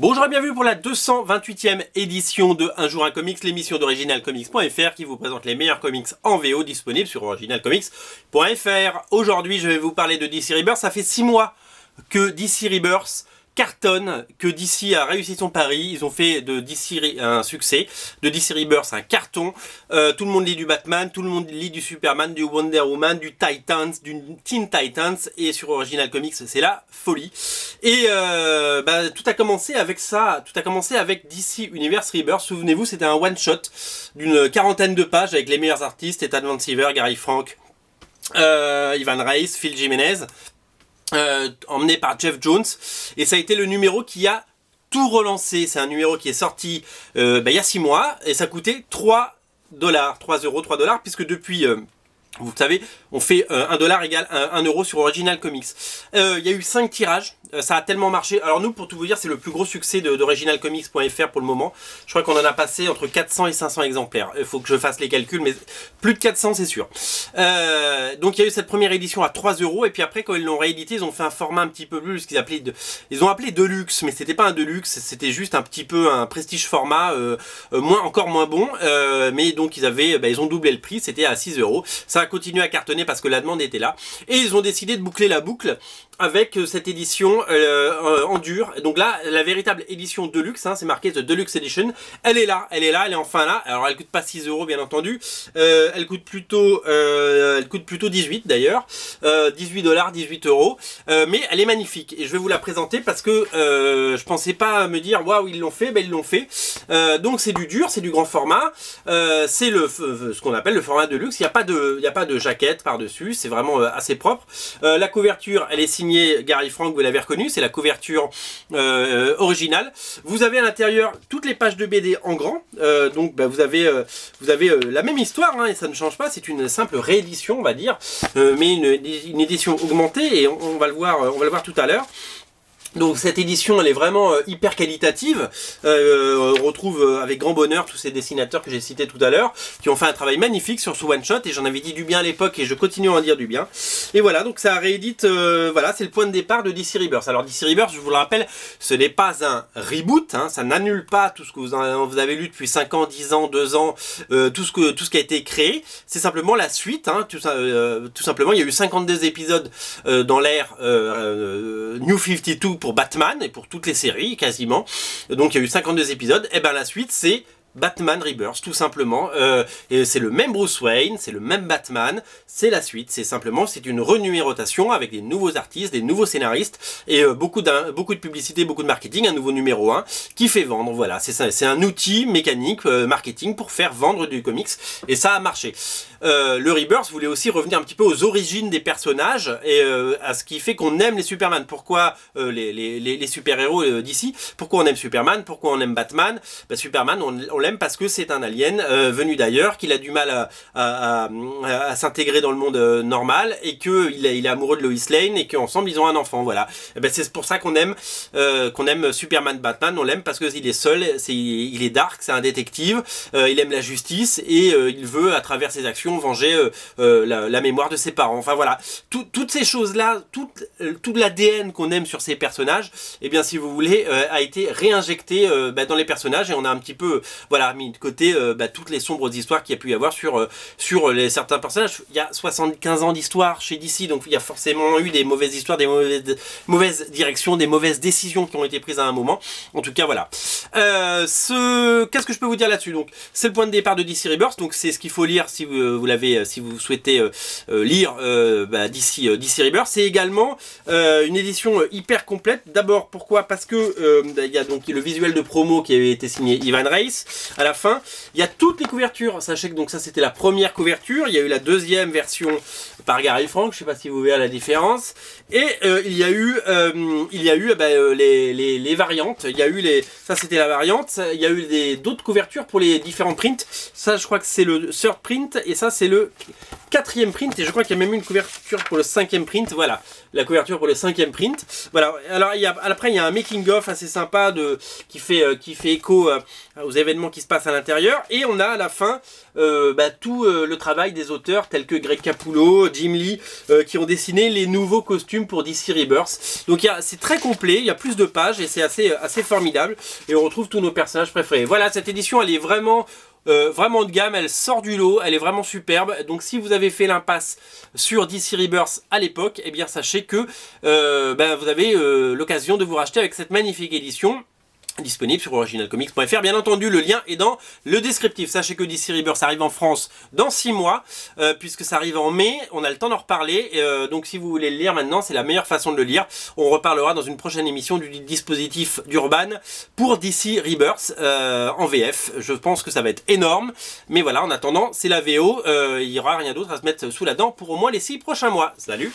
Bonjour et bienvenue pour la 228e édition de Un jour un comics, l'émission d'originalcomics.fr qui vous présente les meilleurs comics en VO disponibles sur originalcomics.fr. Aujourd'hui je vais vous parler de DC Rebirth. Ça fait 6 mois que DC Rebirth cartonne, que DC a réussi son pari. Ils ont fait de DC un succès, de DC Rebirth un carton. Tout le monde lit du Batman, tout le monde lit du Superman, du Wonder Woman, du Titans, du Teen Titans, et sur Original Comics c'est la folie. Et tout a commencé avec ça, tout a commencé avec DC Universe Rebirth. Souvenez-vous, c'était un one shot d'une 40aine de pages avec les meilleurs artistes, Ethan Van Sciver, Gary Frank, Ivan Reis, Phil Jimenez, emmené par Jeff Jones, et ça a été le numéro qui a tout relancé. C'est un numéro qui est sorti il y a 6 mois et ça coûtait 3 $, puisque depuis vous savez, on fait 1 $ égale 1 euro sur Original Comics. Il y a eu 5 tirages, ça a tellement marché. Alors nous, pour tout vous dire, c'est le plus gros succès d'originalcomics.fr pour le moment. Je crois qu'on en a passé entre 400 et 500 exemplaires. Il faut que je fasse les calculs, mais plus de 400 c'est sûr. Donc il y a eu cette première édition à 3 €, et puis après quand ils l'ont réédité, ils ont fait un format un petit peu plus, ce qu'ils appelaient ils ont appelé Deluxe, mais c'était pas un Deluxe, c'était juste un petit peu un prestige format, encore moins bon. Mais donc ils ont doublé le prix, c'était à 6 €. Ça a continué à cartonner parce que la demande était là, et ils ont décidé de boucler la boucle avec cette édition en dur. Donc là, la véritable édition Deluxe, c'est marqué The Deluxe Edition, elle est là, elle est enfin là. Alors elle coûte pas 6 € bien entendu, elle coûte plutôt 18 d'ailleurs, 18 $, 18 €, mais elle est magnifique et je vais vous la présenter parce que je pensais pas me dire waouh ils l'ont fait, ils l'ont fait. Donc c'est du dur, c'est du grand format, c'est ce qu'on appelle le format Deluxe. Il n'y a pas de jaquette par dessus, c'est vraiment assez propre. La couverture, elle est signée Gary Frank, vous l'avez reconnu, c'est la couverture originale. Vous avez à l'intérieur toutes les pages de BD en grand, donc vous avez la même histoire, et ça ne change pas, c'est une simple réédition on va dire, mais une édition augmentée, et on va le voir tout à l'heure. Donc cette édition elle est vraiment hyper qualitative. On retrouve avec grand bonheur tous ces dessinateurs que j'ai cités tout à l'heure, qui ont fait un travail magnifique sur ce one shot, et j'en avais dit du bien à l'époque et je continue à en dire du bien. Et voilà, donc ça réédite, voilà, c'est le point de départ de DC Rebirth. Alors DC Rebirth, je vous le rappelle, ce n'est pas un reboot, ça n'annule pas tout ce que vous avez lu depuis 5 ans, 10 ans, 2 ans, tout ce qui a été créé. C'est simplement la suite, tout simplement. Il y a eu 52 épisodes dans l'ère New 52 pour Batman et pour toutes les séries quasiment. Donc il y a eu 52 épisodes. Et ben la suite c'est Batman Rebirth tout simplement, et c'est le même Bruce Wayne, c'est le même Batman, c'est la suite, c'est une renumérotation avec des nouveaux artistes, des nouveaux scénaristes, et beaucoup de publicité, beaucoup de marketing, un nouveau numéro 1 qui fait vendre. Voilà, c'est un outil mécanique marketing pour faire vendre du comics, et ça a marché. Le Rebirth voulait aussi revenir un petit peu aux origines des personnages, et à ce qui fait qu'on aime les Superman. Pourquoi les super-héros d'ici, pourquoi on aime Superman, pourquoi on aime Batman? Superman, on l'aime parce que c'est un alien venu d'ailleurs, qu'il a du mal à s'intégrer dans le monde normal, et qu'il est amoureux de Lois Lane, et qu'ensemble ils ont un enfant. Voilà, c'est pour ça qu'on aime Superman. Batman, on l'aime parce qu'il est seul, il est dark, c'est un détective, il aime la justice, et il veut à travers ses actions venger la mémoire de ses parents. Enfin voilà, toutes ces choses là, tout l'ADN qu'on aime sur ces personnages, et bien si vous voulez, a été réinjecté dans les personnages, et on a un petit peu mis de côté toutes les sombres histoires qu'il y a pu y avoir sur certains personnages. Il y a 75 ans d'histoire chez DC, donc il y a forcément eu des mauvaises histoires, des mauvaises directions, des mauvaises décisions qui ont été prises à un moment. En tout cas voilà. Qu'est-ce que je peux vous dire là-dessus? Donc c'est le point de départ de DC Rebirth, donc c'est ce qu'il faut lire si vous souhaitez lire DC Rebirth. C'est également une édition hyper complète. D'abord pourquoi? Parce que il y a donc le visuel de promo qui avait été signé Ivan Reis. À la fin, il y a toutes les couvertures. Sachez que donc ça c'était la première couverture. Il y a eu la deuxième version par Gary Frank. Je sais pas si vous verrez la différence. Et il y a eu les variantes. Il y a eu ça c'était la variante. Il y a eu d'autres couvertures pour les différents prints. Ça je crois que c'est le third print, et ça c'est le 4e print, et je crois qu'il y a même une couverture pour le 5e print. Voilà, la couverture pour le 5e print. Voilà, alors après il y a un making of assez sympa qui fait écho aux événements qui se passent à l'intérieur, et on a à la fin tout le travail des auteurs tels que Greg Capullo, Jim Lee, qui ont dessiné les nouveaux costumes pour DC Rebirth. Donc c'est très complet, il y a plus de pages et c'est assez formidable, et on retrouve tous nos personnages préférés. Voilà, cette édition elle est vraiment de gamme, elle sort du lot, elle est vraiment superbe. Donc si vous avez fait l'impasse sur DC Rebirth à l'époque, eh bien sachez que vous avez l'occasion de vous racheter avec cette magnifique édition, disponible sur originalcomics.fr. Bien entendu, le lien est dans le descriptif. Sachez que DC Rebirth arrive en France dans 6 mois, puisque ça arrive en mai. On a le temps d'en reparler. Donc si vous voulez le lire maintenant, c'est la meilleure façon de le lire. On reparlera dans une prochaine émission du dispositif d'Urban pour DC Rebirth en VF. Je pense que ça va être énorme. Mais voilà, en attendant, c'est la VO. Il n'y aura rien d'autre à se mettre sous la dent pour au moins les 6 prochains mois. Salut!